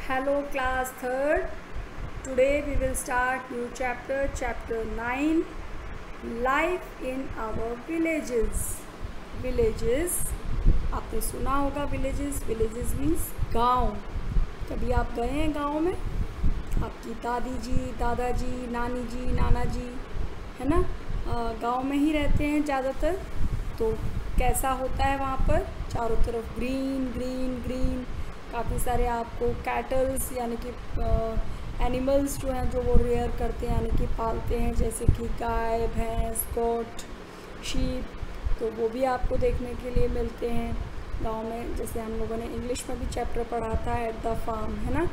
Hello class 3rd. Today we will start new chapter 9, Life in our villages. Villages, आपने सुना होगा villages means गांव. कभी आप गए हैं गांव में? आपकी दादी जी, दादाजी, नानी जी, नाना जी है ना, गांव में ही रहते हैं ज़्यादातर. तो कैसा होता है वहाँ पर? चारों तरफ ग्रीन ग्रीन ग्रीन, काफ़ी सारे आपको कैटल्स यानी कि एनिमल्स जो हैं जो वो रेयर करते हैं यानी कि पालते हैं, जैसे कि गाय, भैंस, गोट, शीप. तो वो भी आपको देखने के लिए मिलते हैं गांव में. जैसे हम लोगों ने इंग्लिश में भी चैप्टर पढ़ा था एट द फार्म, है ना.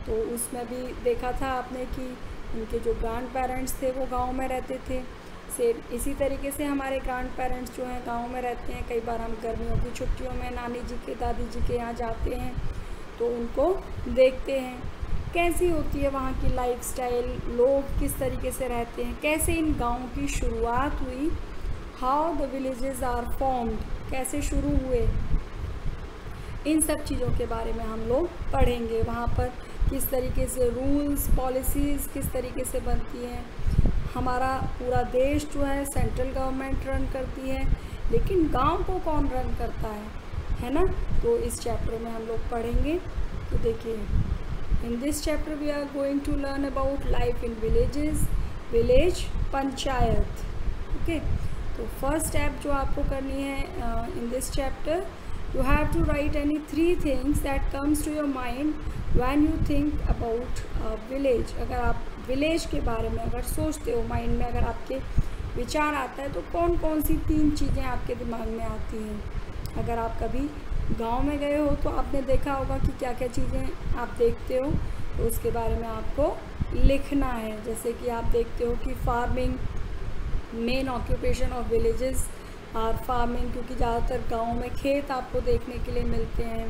तो उसमें भी देखा था आपने कि उनके जो ग्रैंड पेरेंट्स थे वो गांव में रहते थे. सेम इसी तरीके से हमारे ग्रैंड पेरेंट्स जो हैं गांव में रहते हैं. कई बार हम गर्मियों की छुट्टियों में नानी जी के, दादी जी के यहाँ जाते हैं तो उनको देखते हैं कैसी होती है वहाँ की लाइफस्टाइल, लोग किस तरीके से रहते हैं, कैसे इन गाँव की शुरुआत हुई, how the villages are formed, कैसे शुरू हुए. इन सब चीज़ों के बारे में हम लोग पढ़ेंगे. वहाँ पर किस तरीके से रूल्स, पॉलिसीज़ किस तरीके से बनती हैं. हमारा पूरा देश जो है सेंट्रल गवर्नमेंट रन करती है, लेकिन गांव को कौन रन करता है ना. तो इस चैप्टर में हम लोग पढ़ेंगे. तो देखिए, in this chapter we are going to learn about life in villages, village panchayat. Okay, तो फर्स्ट स्टेप जो आपको करनी है in this chapter, you have to write any 3 things that comes to your mind when you think about a village. अगर आप village के बारे में अगर सोचते हो, माइंड में अगर आपके विचार आता है, तो कौन कौन सी 3 चीज़ें आपके दिमाग में आती हैं. अगर आप कभी गांव में गए हो तो आपने देखा होगा कि क्या क्या चीज़ें आप देखते हो, तो उसके बारे में आपको लिखना है. जैसे कि आप देखते हो कि farming, main occupation of villages are farming, क्योंकि ज़्यादातर गाँव में खेत आपको देखने के लिए मिलते हैं.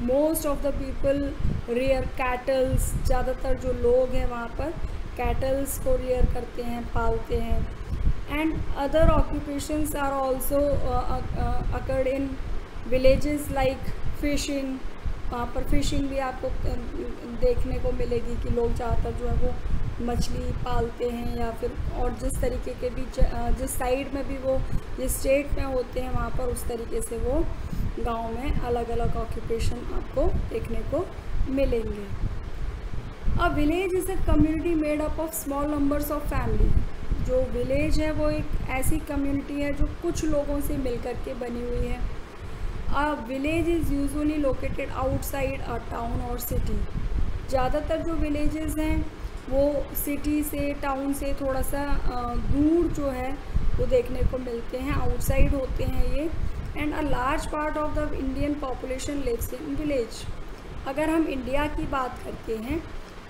Most of the people rear cattles, ज़्यादातर जो लोग हैं वहाँ पर कैटल्स को रेयर करते हैं, पालते हैं. And other occupations are also occurred in villages like fishing. वहाँ पर फिशिंग भी आपको देखने को मिलेगी कि लोग ज़्यादातर जो है वो मछली पालते हैं, या फिर और जिस तरीके के भी जिस साइड में भी वो जिस स्टेट में होते हैं वहाँ पर उस तरीके से वो गांव में अलग अलग ऑक्यूपेशन आपको देखने को मिलेंगे. A village is a community made up of small numbers of family. जो विलेज है वो एक ऐसी कम्युनिटी है जो कुछ लोगों से मिलकर के बनी हुई है. A village is usually located outside a town और सिटी. ज़्यादातर जो विलेजेस हैं वो सिटी से, टाउन से थोड़ा सा दूर जो है वो देखने को मिलते हैं, आउटसाइड होते हैं ये. And a large part of the Indian population lives in village. अगर हम इंडिया की बात करते हैं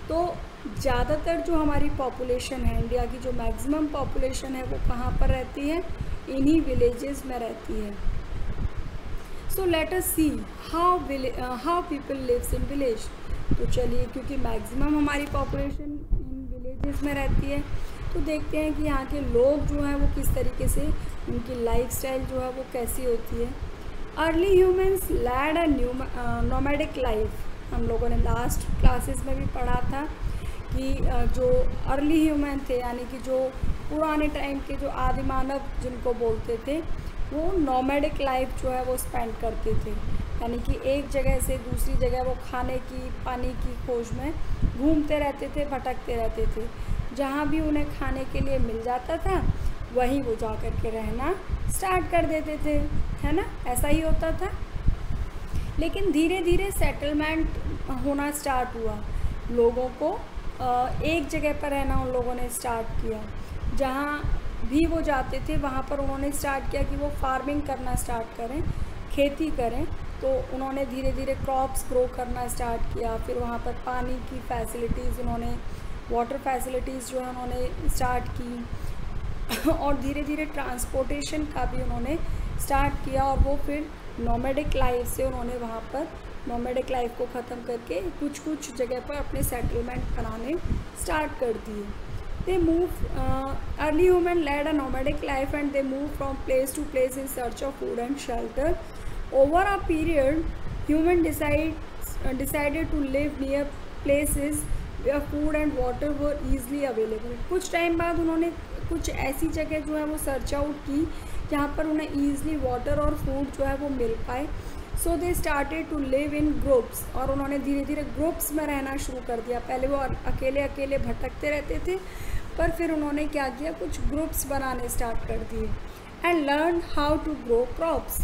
तो ज़्यादातर जो हमारी पॉपुलेशन है, इंडिया की जो मैक्सिमम पॉपुलेशन है वो कहाँ पर रहती है? इन्हीं विलेजेस में रहती है. So let us see how people lives in village. तो चलिए, क्योंकि मैक्सिमम हमारी पॉपुलेशन इन विलेजेस में रहती है, तो देखते हैं कि यहाँ के लोग जो हैं वो किस तरीके से, उनकी लाइफस्टाइल जो है वो कैसी होती है. अर्ली ह्यूमंस लैड अ नोमैडिक लाइफ. हम लोगों ने लास्ट क्लासेस में भी पढ़ा था कि जो अर्ली ह्यूमन थे यानी कि जो पुराने टाइम के जो आदि मानव जिनको बोलते थे, वो नोमैडिक लाइफ जो है वो स्पेंड करते थे. यानी कि एक जगह से दूसरी जगह वो खाने की, पानी की खोज में घूमते रहते थे, भटकते रहते थे. जहाँ भी उन्हें खाने के लिए मिल जाता था वहीं वो जा कर के रहना स्टार्ट कर देते थे, है ना. ऐसा ही होता था. लेकिन धीरे धीरे सेटलमेंट होना स्टार्ट हुआ. लोगों को एक जगह पर रहना उन लोगों ने स्टार्ट किया. जहाँ भी वो जाते थे वहाँ पर उन्होंने स्टार्ट किया कि वो फार्मिंग करना स्टार्ट करें, खेती करें. तो उन्होंने धीरे धीरे क्रॉप्स ग्रो करना स्टार्ट किया. फिर वहाँ पर पानी की फैसिलिटीज़, उन्होंने वाटर फैसिलिटीज़ जो है उन्होंने स्टार्ट की. और धीरे धीरे ट्रांसपोर्टेशन का भी उन्होंने स्टार्ट किया. और वो फिर नोमैडिक लाइफ से उन्होंने वहाँ पर नोमैडिक लाइफ को ख़त्म करके कुछ कुछ जगह पर अपने सेटलमेंट बनाने स्टार्ट कर दिए. They move, early human led a nomadic life and they moved from place to place in search of food and shelter. Over a period, human decided to live near places where food and water were easily available. कुछ time बाद उन्होंने कुछ ऐसी जगह जो है वो search out की जहाँ पर उन्हें ईज़िली वाटर और फूड जो है वो मिल पाए. So they started to live in groups, और उन्होंने धीरे धीरे ग्रुप्स में रहना शुरू कर दिया. पहले वो अकेले अकेले भटकते रहते थे, पर फिर उन्होंने क्या किया, कुछ ग्रुप्स बनाने स्टार्ट कर दिए. And learn how to grow crops,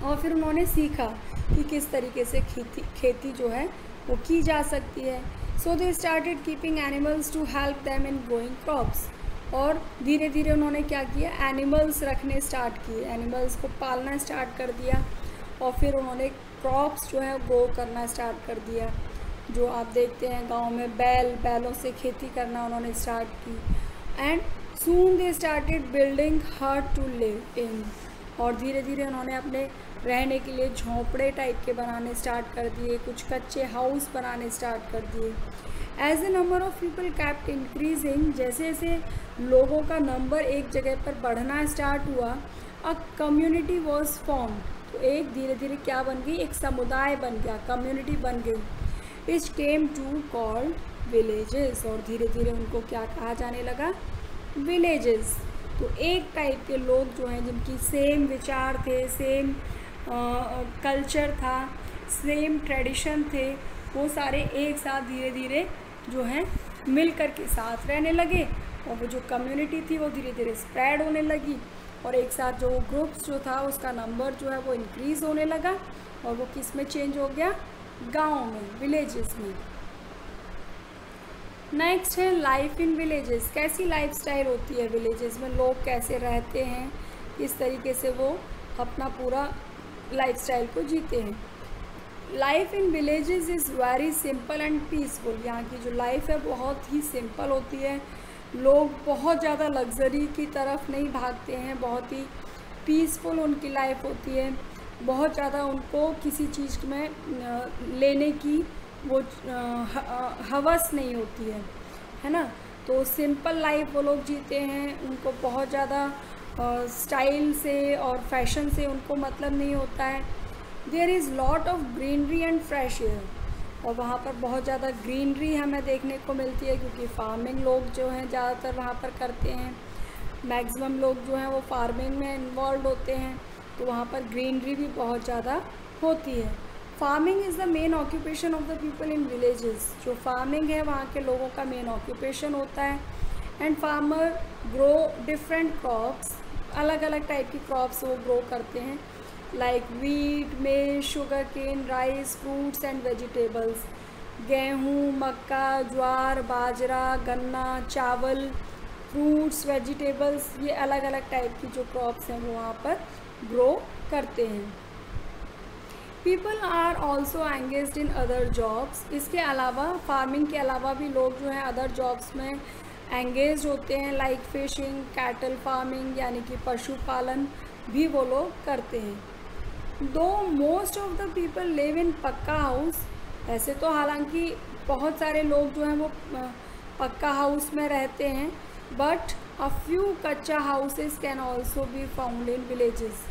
और फिर उन्होंने सीखा कि किस तरीके से खेती जो है वो की जा सकती है. So they started keeping animals to help them in growing crops, और धीरे धीरे उन्होंने क्या किया, एनिमल्स रखने स्टार्ट किए, एनिमल्स को पालना स्टार्ट कर दिया. और फिर उन्होंने क्रॉप्स जो है ग्रो करना स्टार्ट कर दिया. जो आप देखते हैं गांव में बैलों से खेती करना उन्होंने स्टार्ट की. And soon they started building हट टू लिव इन, और धीरे धीरे उन्होंने अपने रहने के लिए झोंपड़े टाइप के बनाने स्टार्ट कर दिए, कुछ कच्चे हाउस बनाने स्टार्ट कर दिए. As the number of people kept increasing, जैसे जैसे लोगों का नंबर एक जगह पर बढ़ना स्टार्ट हुआ, अ कम्युनिटी वॉज फॉर्म, तो एक धीरे धीरे क्या बन गई, एक समुदाय बन गया, कम्युनिटी बन गई. विच केम टू कॉल्ड विलेजेस, और धीरे धीरे उनको क्या कहा जाने लगा, विलेजेस. तो एक टाइप के लोग जो हैं जिनकी सेम विचार थे, सेम कल्चर था, सेम ट्रेडिशन थे, वो सारे एक साथ धीरे धीरे जो हैं मिल कर के साथ रहने लगे. और वो जो कम्युनिटी थी वो धीरे धीरे स्प्रेड होने लगी, और एक साथ जो ग्रुप्स जो था उसका नंबर जो है वो इंक्रीज़ होने लगा, और वो किस में चेंज हो गया, गाँव में, विलेजेस में. नेक्स्ट है लाइफ इन विलेजेस. कैसी लाइफस्टाइल होती है विलेजेस में, लोग कैसे रहते हैं, किस तरीके से वो अपना पूरा लाइफस्टाइल को जीते हैं. Life in villages is very simple and peaceful. यहाँ की जो लाइफ है बहुत ही सिंपल होती है. लोग बहुत ज़्यादा लग्जरी की तरफ नहीं भागते हैं, बहुत ही पीसफुल उनकी लाइफ होती है. बहुत ज़्यादा उनको किसी चीज़ में लेने की वो हवस नहीं होती है ना. तो सिंपल लाइफ वो लोग जीते हैं. उनको बहुत ज़्यादा स्टाइल से और फैशन से उनको मतलब नहीं होता है. There is lot of greenery and fresh air, और वहाँ पर बहुत ज़्यादा ग्रीनरी हमें देखने को मिलती है, क्योंकि फार्मिंग लोग जो हैं ज़्यादातर वहाँ पर करते हैं. मैक्सिमम लोग जो हैं वो फार्मिंग में इन्वॉल्व होते हैं, तो वहाँ पर ग्रीनरी भी बहुत ज़्यादा होती है. Farming is the main occupation of the people in villages. जो फार्मिंग है वहाँ के लोगों का मेन ऑक्यूपेशन होता है. And farmer grow different crops, अलग अलग टाइप की क्रॉप्स वो ग्रो करते हैं, like wheat, maize, sugar cane, rice, fruits and vegetables. गेहूँ, मक्का, ज्वार, बाजरा, गन्ना, चावल, फ्रूट्स, वेजिटेबल्स, ये अलग अलग टाइप की जो क्रॉप्स हैं वो वहाँ पर ग्रो करते हैं. People are also engaged in other jobs. इसके अलावा, फार्मिंग के अलावा भी लोग जो हैं अदर जॉब्स में एंगेज होते हैं, लाइक फिशिंग, कैटल फार्मिंग, यानी कि पशुपालन भी वो लोग करते हैं. दो most of the people live in पक्का हाउस. ऐसे तो हालांकि बहुत सारे लोग जो हैं वो पक्का हाउस में रहते हैं, बट अ फ्यू कच्चा houses can also be found in villages.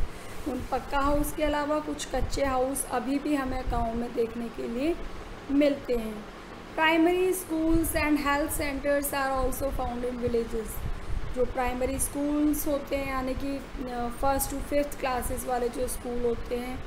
उन पक्का हाउस के अलावा कुछ कच्चे हाउस अभी भी हमें गाँव में देखने के लिए मिलते हैं. Primary schools and health centres are also found in villages. जो प्राइमरी स्कूल्स होते हैं, यानी कि 1st to 5th क्लासेस वाले जो स्कूल होते हैं,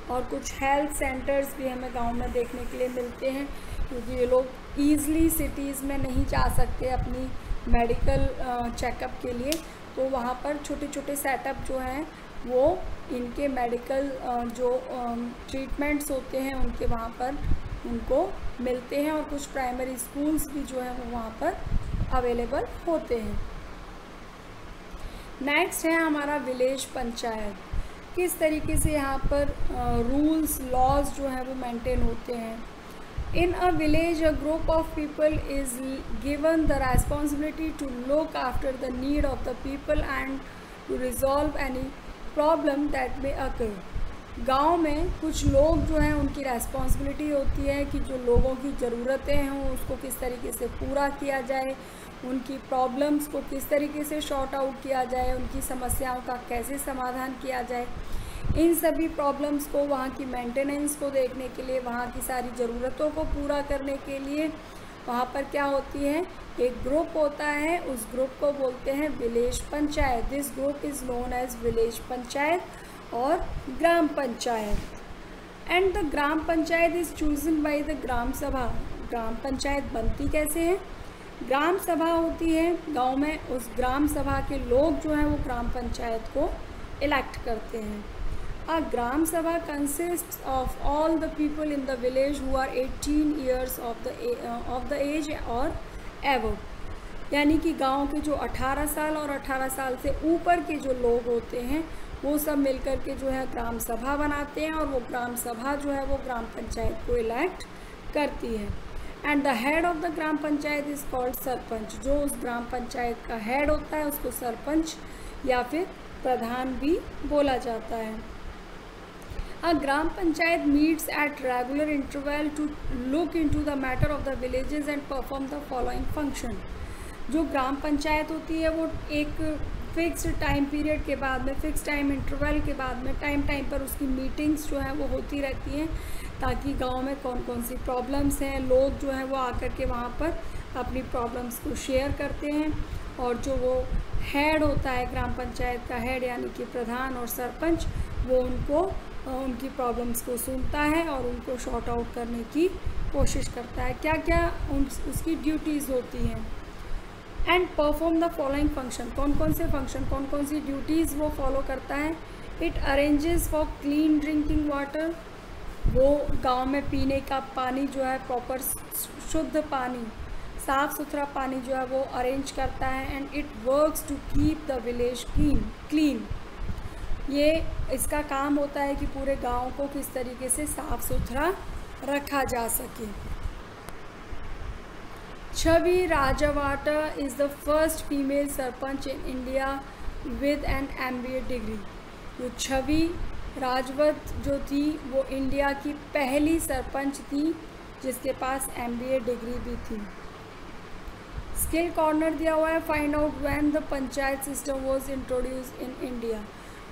और कुछ हेल्थ सेंटर्स भी हमें गांव में देखने के लिए मिलते हैं, क्योंकि ये लोग ईज़िली सिटीज़ में नहीं जा सकते अपनी मेडिकल चेकअप के लिए. तो वहाँ पर छोटे छोटे सेटअप जो हैं वो इनके मेडिकल जो ट्रीटमेंट्स होते हैं उनके वहाँ पर उनको मिलते हैं, और कुछ प्राइमरी स्कूल्स भी जो हैं वो वहाँ पर अवेलेबल होते हैं. नेक्स्ट है हमारा विलेज पंचायत. किस तरीके से यहाँ पर रूल्स लॉज जो हैं वो मेंटेन होते हैं. In a village a group of people is given the responsibility to look after the need of the people and to resolve any problem that may occur. गांव में कुछ लोग जो हैं उनकी रेस्पॉन्सिबिलिटी होती है कि जो लोगों की ज़रूरतें हों उसको किस तरीके से पूरा किया जाए, उनकी प्रॉब्लम्स को किस तरीके से शॉर्ट आउट किया जाए, उनकी समस्याओं का कैसे समाधान किया जाए. इन सभी प्रॉब्लम्स को, वहाँ की मेंटेनेंस को देखने के लिए, वहाँ की सारी ज़रूरतों को पूरा करने के लिए वहाँ पर क्या होती है, एक ग्रुप होता है, उस ग्रुप को बोलते हैं village panchayat. This group is known as village panchayat or gram panchayat. And the gram panchayat is chosen by the gram sabha. Gram panchayat बनती कैसे है, ग्राम सभा होती है गांव में, उस ग्राम सभा के लोग जो हैं वो ग्राम पंचायत को इलेक्ट करते हैं। A Gram Sabha consists of all the people in the village who are 18 years of the age or above। यानी कि गांव के जो 18 साल और 18 साल से ऊपर के जो लोग होते हैं वो सब मिलकर के जो है ग्राम सभा बनाते हैं, और वो ग्राम सभा जो है वो ग्राम पंचायत को इलेक्ट करती है। And the head of the gram panchayat is called sarpanch. जो उस ग्राम पंचायत का हेड होता है उसको सरपंच या फिर प्रधान भी बोला जाता है। A Gram Panchayat meets at regular interval to look into the matter of the villages and perform the following function। जो ग्राम पंचायत होती है वो एक फिक्स्ड टाइम पीरियड के बाद में, फिक्स टाइम इंटरवल के बाद में टाइम पर उसकी मीटिंग्स जो है वो होती रहती हैं, ताकि गांव में कौन कौन सी प्रॉब्लम्स हैं, लोग जो है वो आकर के वहाँ पर अपनी प्रॉब्लम्स को शेयर करते हैं, और जो वो हेड होता है ग्राम पंचायत का हेड यानी कि प्रधान और सरपंच, वो उनकी प्रॉब्लम्स को सुनता है और उनको शॉर्ट आउट करने की कोशिश करता है। क्या क्या उसकी ड्यूटीज़ होती हैं। And perform the following function. कौन कौन से फंक्शन, कौन कौन सी ड्यूटीज़ वो फॉलो करता है। It arranges for clean drinking water. वो गांव में पीने का पानी जो है प्रॉपर शुद्ध पानी, साफ़ सुथरा पानी जो है वो अरेंज करता है। And it works to keep the village clean. ये इसका काम होता है कि पूरे गांव को किस तरीके से साफ़ सुथरा रखा जा सके। Chhavi Rajawat is the first female sarpanch in India with an MBA degree. जो छवि राजवत जो थी वो इंडिया की पहली सरपंच थी जिसके पास MBA डिग्री भी थी। स्किल कॉर्नर दिया हुआ है, find out when the panchayat system was introduced in India.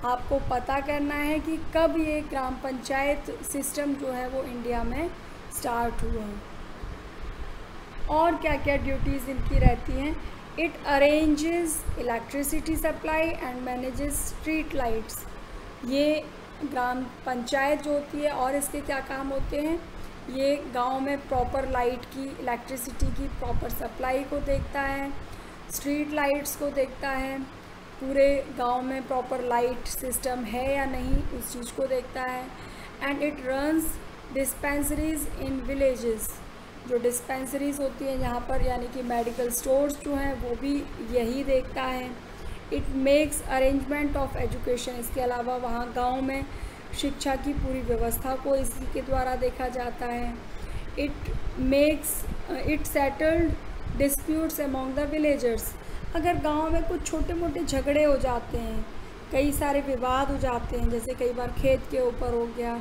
आपको पता करना है कि कब ये ग्राम पंचायत सिस्टम जो है वो इंडिया में स्टार्ट हुआ। और क्या क्या ड्यूटीज़ इनकी रहती हैं। It arranges electricity supply and manages street lights. ये ग्राम पंचायत जो होती है और इसके क्या काम होते हैं, ये गांव में प्रॉपर लाइट की, इलेक्ट्रिसिटी की प्रॉपर सप्लाई को देखता है, स्ट्रीट लाइट्स को देखता है, पूरे गांव में प्रॉपर लाइट सिस्टम है या नहीं उस चीज़ को देखता है। And it runs dispensaries in villages. जो डिस्पेंसरीज होती हैं यहाँ पर यानी कि मेडिकल स्टोर्स जो हैं वो भी यही देखता है। It makes arrangement of education. इसके अलावा वहाँ गांव में शिक्षा की पूरी व्यवस्था को इसी के द्वारा देखा जाता है। It settled disputes among the villagers. अगर गांव में कुछ छोटे मोटे झगड़े हो जाते हैं, कई सारे विवाद हो जाते हैं, जैसे कई बार खेत के ऊपर हो गया,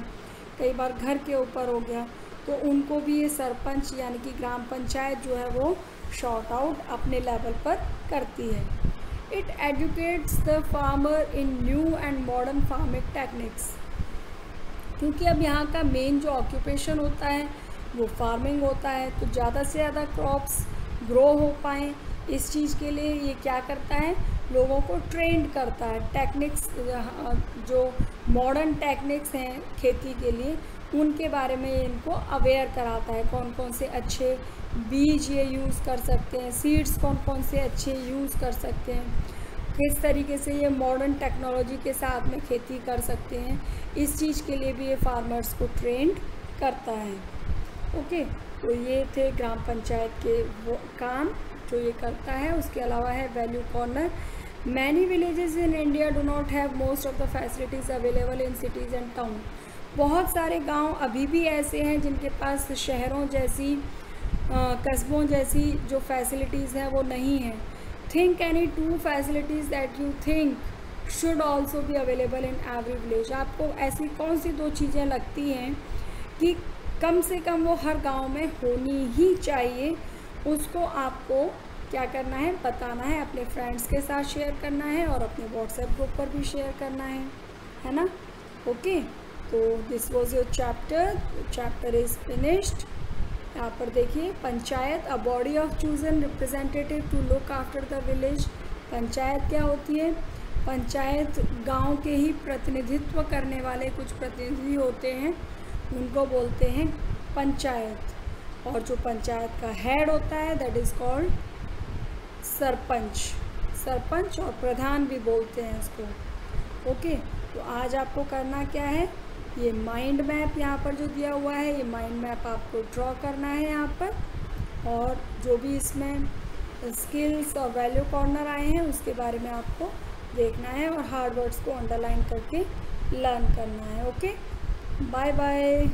कई बार घर के ऊपर हो गया, तो उनको भी ये सरपंच यानी कि ग्राम पंचायत जो है वो शॉर्ट आउट अपने लेवल पर करती है। It educates the farmer in new and modern farming techniques. क्योंकि अब यहाँ का मेन जो ऑक्यूपेशन होता है वो फार्मिंग होता है, तो ज़्यादा से ज़्यादा क्रॉप्स ग्रो हो पाएँ इस चीज़ के लिए ये क्या करता है, लोगों को ट्रेंड करता है। टेक्निक्स जो मॉडर्न टेक्निक्स हैं खेती के लिए उनके बारे में इनको अवेयर कराता है। कौन कौन से अच्छे बीज ये यूज़ कर सकते हैं, सीड्स कौन कौन से अच्छे यूज़ कर सकते हैं, किस तरीके से ये मॉडर्न टेक्नोलॉजी के साथ में खेती कर सकते हैं, इस चीज़ के लिए भी ये फार्मर्स को ट्रेंड करता है। ओके, तो ये थे ग्राम पंचायत के वो काम जो ये करता है। उसके अलावा है value corner. Many villages in India do not have most of the facilities available in cities and town. बहुत सारे गांव अभी भी ऐसे हैं जिनके पास शहरों जैसी, कस्बों जैसी जो फैसिलिटीज़ हैं वो नहीं है। Think any 2 facilities that you think should also be available in every village. आपको ऐसी कौन सी 2 चीज़ें लगती हैं कि कम से कम वो हर गांव में होनी ही चाहिए, उसको आपको क्या करना है, बताना है, अपने फ्रेंड्स के साथ शेयर करना है और अपने व्हाट्सएप ग्रुप पर भी शेयर करना है ना। ओके, तो this was your chapter is finished. यहाँ पर देखिए panchayat, a body of chosen representative to look after the village. Panchayat क्या होती है? पंचायत गांव के ही प्रतिनिधित्व करने वाले कुछ प्रतिनिधि होते हैं, उनको बोलते हैं पंचायत। और जो पंचायत का हेड होता है that is called sarpanch. Sarpanch और प्रधान भी बोलते हैं इसको। ओके, तो आज आपको करना क्या है, ये माइंड मैप यहाँ पर जो दिया हुआ है, ये माइंड मैप आपको ड्रॉ करना है यहाँ पर, और जो भी इसमें स्किल्स और वैल्यू कॉर्नर आए हैं उसके बारे में आपको देखना है और हार्ड वर्ड्स को अंडरलाइन करके लर्न करना है। Okay, bye bye.